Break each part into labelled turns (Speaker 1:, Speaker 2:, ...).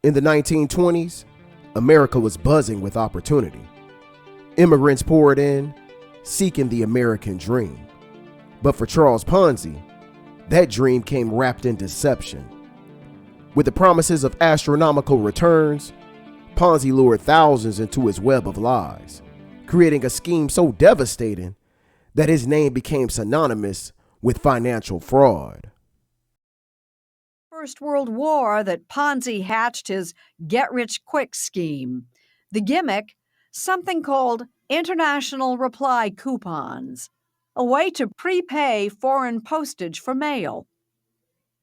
Speaker 1: In the 1920s, America was buzzing with opportunity. Immigrants poured in, seeking the American dream. But for Charles Ponzi, that dream came wrapped in deception. With the promises of astronomical returns, Ponzi lured thousands into his web of lies, creating a scheme so devastating that his name became synonymous with financial fraud.
Speaker 2: First World War that Ponzi hatched his get-rich-quick scheme. The gimmick, something called international reply coupons, a way to prepay foreign postage for mail.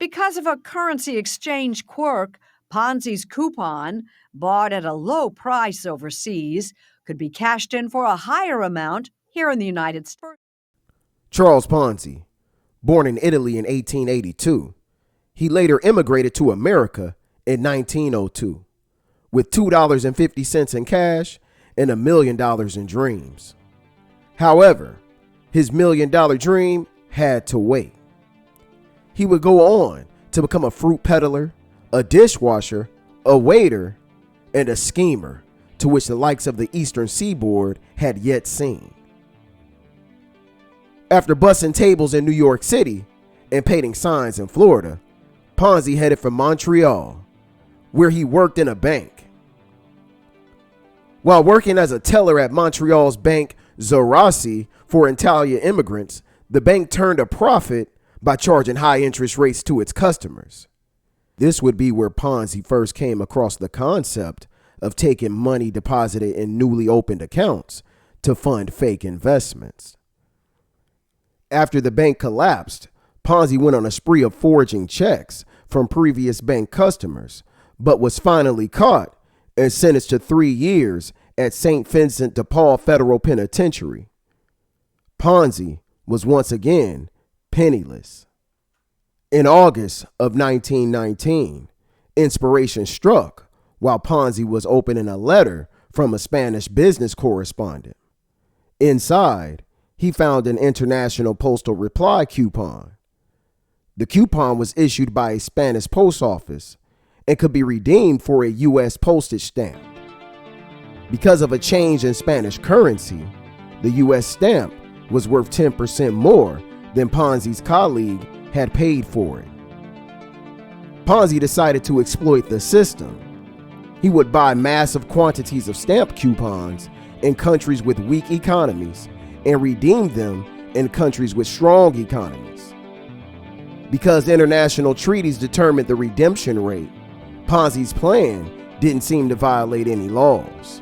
Speaker 2: Because of a currency exchange quirk, Ponzi's coupon, bought at a low price overseas, could be cashed in for a higher amount here in the United States.
Speaker 1: Charles Ponzi, born in Italy in 1882, he later immigrated to America in 1902 with $2.50 in cash and $1 million in dreams. However, his $1 million dream had to wait. He would go on to become a fruit peddler, a dishwasher, a waiter, and a schemer to which the likes of the Eastern Seaboard had yet seen. After bussing tables in New York City and painting signs in Florida, Ponzi headed for Montreal, where he worked in a bank. While working as a teller at Montreal's bank Zorasi for Italian immigrants, the bank turned a profit by charging high interest rates to its customers. This would be where Ponzi first came across the concept of taking money deposited in newly opened accounts to fund fake investments. After the bank collapsed, Ponzi went on a spree of forging checks from previous bank customers, but was finally caught and sentenced to 3 years at St. Vincent de Paul Federal Penitentiary. Ponzi was once again penniless. In August of 1919, inspiration struck while Ponzi was opening a letter from a Spanish business correspondent. Inside, he found an international postal reply coupon. The coupon was issued by a Spanish post office and could be redeemed for a U.S. postage stamp. Because of a change in Spanish currency, the U.S. stamp was worth 10% more than Ponzi's colleague had paid for it. Ponzi decided to exploit the system. He would buy massive quantities of stamp coupons in countries with weak economies and redeem them in countries with strong economies. Because international treaties determined the redemption rate, Ponzi's plan didn't seem to violate any laws.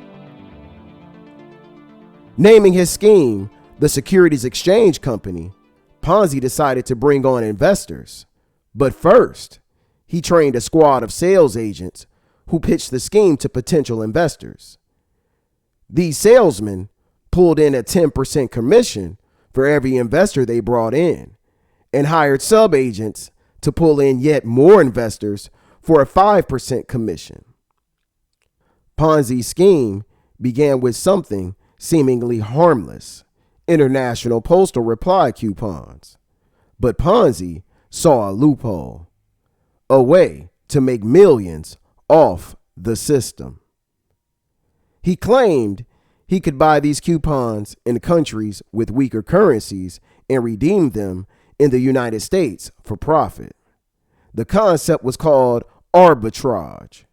Speaker 1: Naming his scheme the Securities Exchange Company, Ponzi decided to bring on investors. But first, he trained a squad of sales agents who pitched the scheme to potential investors. These salesmen pulled in a 10% commission for every investor they brought in, and hired sub-agents to pull in yet more investors for a 5% commission. Ponzi's scheme began with something seemingly harmless, international postal reply coupons. But Ponzi saw a loophole, a way to make millions off the system. He claimed he could buy these coupons in countries with weaker currencies and redeem them in the United States for profit. The concept was called arbitrage.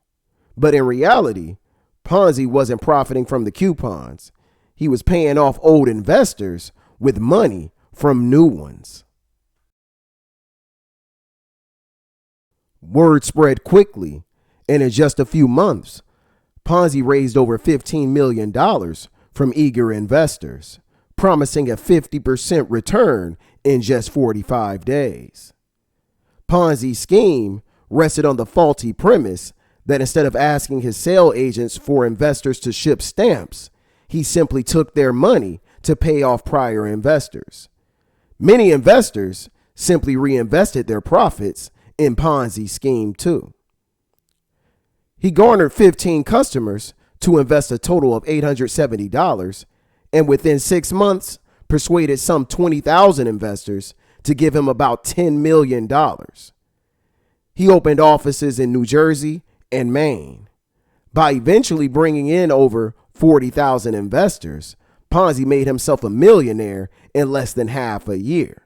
Speaker 1: But in reality, Ponzi wasn't profiting from the coupons. He was paying off old investors with money from new ones. Word spread quickly, and in just a few months, Ponzi raised over $15 million from eager investors, promising a 50% return in just 45 days. Ponzi's scheme rested on the faulty premise that instead of asking his sales agents for investors to ship stamps, he simply took their money to pay off prior investors. Many investors simply reinvested their profits in Ponzi's scheme too. He garnered 15 customers to invest a total of $870, and within 6 months, persuaded some 20,000 investors to give him about $10 million. He opened offices in New Jersey and Maine. By eventually bringing in over 40,000 investors, Ponzi made himself a millionaire in less than half a year.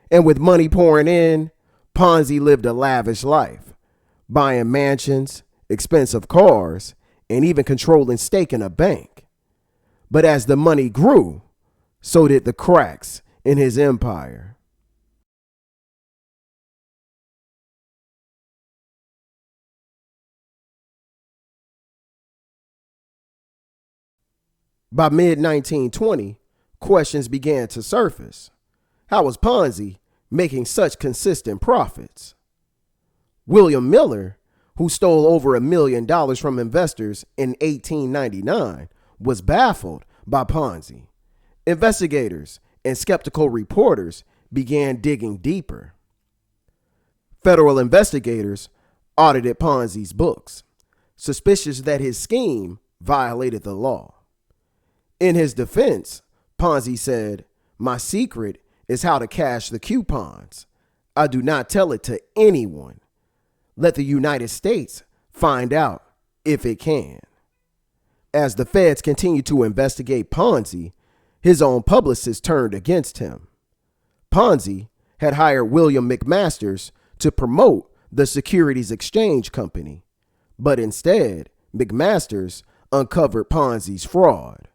Speaker 1: And with money pouring in, Ponzi lived a lavish life, buying mansions, expensive cars, and even controlling stake in a bank. But as the money grew, so did the cracks in his empire. By mid-1920, questions began to surface. How was Ponzi making such consistent profits? William Miller, who stole over $1 million from investors in 1899, was baffled by Ponzi. Investigators and skeptical reporters began digging deeper. Federal investigators audited Ponzi's books, suspicious that his scheme violated the law. In his defense, Ponzi said, "My secret is how to cash the coupons. I do not tell it to anyone. Let the United States find out if it can." As the feds continued to investigate Ponzi, his own publicist turned against him. Ponzi had hired William McMasters to promote the Securities Exchange Company, but instead, McMasters uncovered Ponzi's fraud.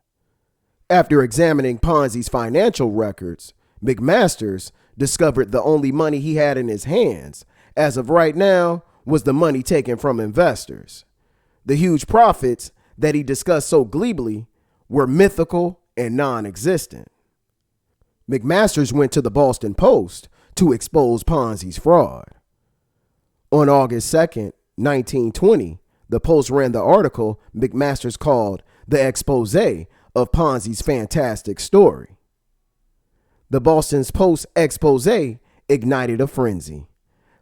Speaker 1: After examining Ponzi's financial records, McMasters discovered the only money he had in his hands, as of right now, was the money taken from investors. The huge profits that he discussed so gleefully were mythical and non-existent. McMasters went to the Boston Post to expose Ponzi's fraud. On August 2nd, 1920, the Post ran the article McMasters called "The Expose of Ponzi's Fantastic Story." The Boston Post expose ignited a frenzy.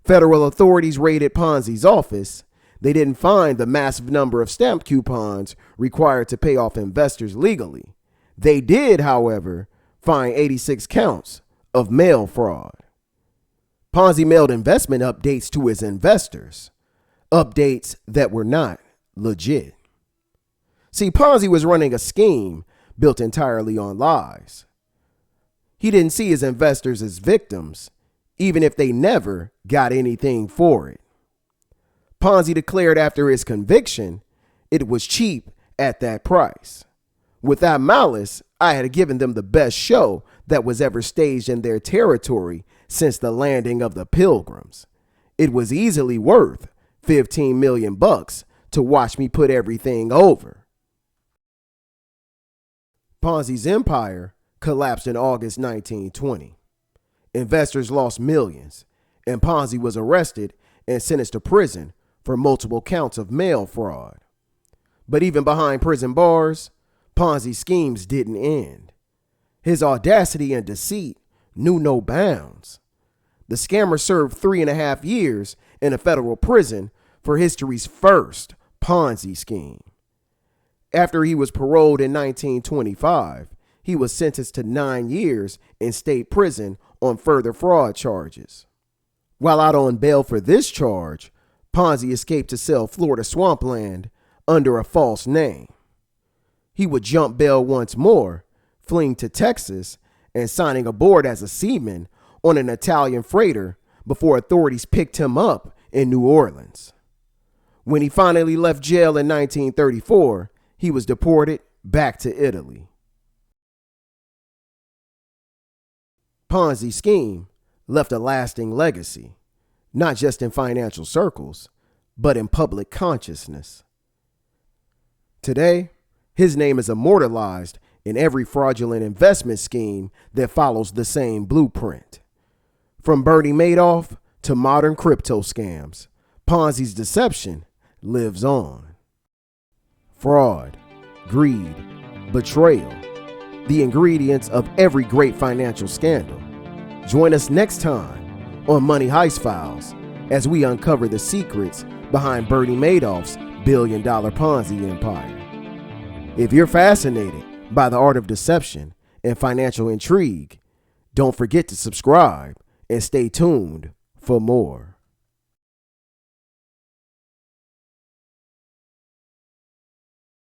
Speaker 1: Federal authorities raided Ponzi's office. They didn't find the massive number of stamped coupons required to pay off investors legally. They did, however, find 86 counts of mail fraud. Ponzi mailed investment updates to his investors, updates that were not legit. See, Ponzi was running a scheme built entirely on lies. He didn't see his investors as victims, even if they never got anything for it. Ponzi declared after his conviction, it was cheap at that price. Without malice, I had given them the best show that was ever staged in their territory since the landing of the Pilgrims. It was easily worth $15 million to watch me put everything over. Ponzi's empire collapsed in August 1920. Investors lost millions, and Ponzi was arrested and sentenced to prison for multiple counts of mail fraud. But even behind prison bars, Ponzi's schemes didn't end. His audacity and deceit knew no bounds. The scammer served 3.5 years in a federal prison for history's first Ponzi scheme. After he was paroled in 1925, he was sentenced to 9 years in state prison on further fraud charges. While out on bail for this charge, Ponzi escaped to sell Florida swampland under a false name. He would jump bail once more, fleeing to Texas and signing aboard as a seaman on an Italian freighter before authorities picked him up in New Orleans. When he finally left jail in 1934, he was deported back to Italy. Ponzi's scheme left a lasting legacy, not just in financial circles, but in public consciousness. Today, his name is immortalized in every fraudulent investment scheme that follows the same blueprint. From Bernie Madoff to modern crypto scams, Ponzi's deception lives on. Fraud, greed, betrayal, the ingredients of every great financial scandal. Join us next time on Money Heist Files as we uncover the secrets behind Bernie Madoff's billion-dollar Ponzi empire. If you're fascinated by the art of deception and financial intrigue, don't forget to subscribe and stay tuned for more.